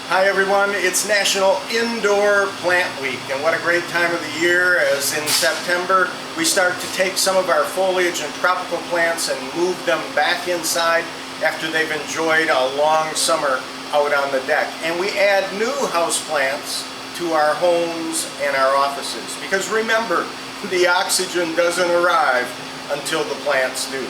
Hi everyone, it's National Indoor Plant Week, and what a great time of the year as in September we start to take some of our foliage and tropical plants and move them back inside after they've enjoyed a long summer out on the deck. And we add new houseplants to our homes and our offices, because remember, the oxygen doesn't arrive until the plants do.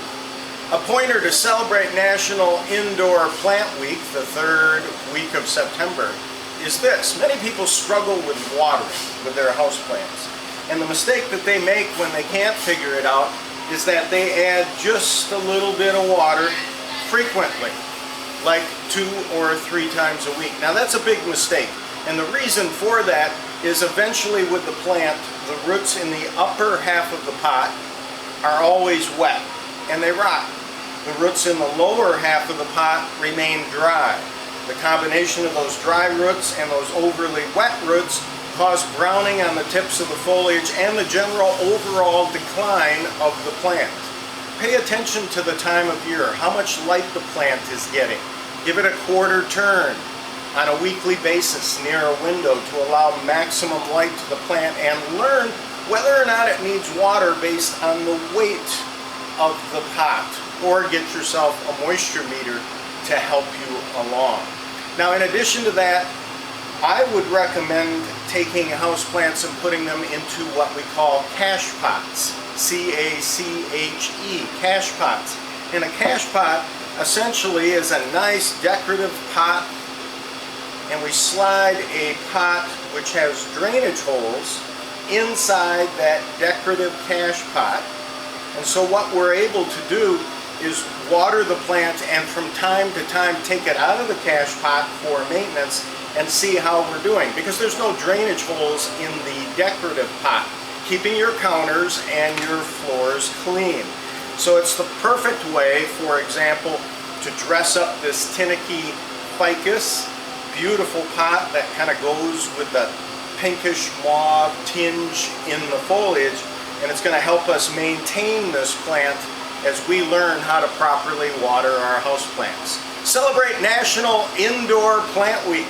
A pointer to celebrate National Indoor Plant Week, the third week of September, is this. Many people struggle with watering with their houseplants. And the mistake that they make when they can't figure it out is that they add just a little bit of water frequently, like 2 or 3 times a week. Now that's a big mistake. And the reason for that is eventually with the plant, the roots in the upper half of the pot are always wet and they rot. The roots in the lower half of the pot remain dry. The combination of those dry roots and those overly wet roots cause browning on the tips of the foliage and the general overall decline of the plant. Pay attention to the time of year, how much light the plant is getting. Give it a quarter turn on a weekly basis near a window to allow maximum light to the plant, and learn whether or not it needs water based on the weight of the pot, or get yourself a moisture meter to help you along. Now, in addition to that, I would recommend taking houseplants and putting them into what we call cache pots. C-A-C-H-E, cache pots. And a cache pot essentially is a nice decorative pot, and we slide a pot which has drainage holes inside that decorative cache pot. And so what we're able to do is water the plant and from time to time take it out of the cache pot for maintenance and see how we're doing, because there's no drainage holes in the decorative pot, keeping your counters and your floors clean. So it's the perfect way, for example, to dress up this Tinicky ficus, beautiful pot that kind of goes with the pinkish mauve tinge in the foliage, and it's going to help us maintain this plant as we learn how to properly water our houseplants. Celebrate National Indoor Plant Week.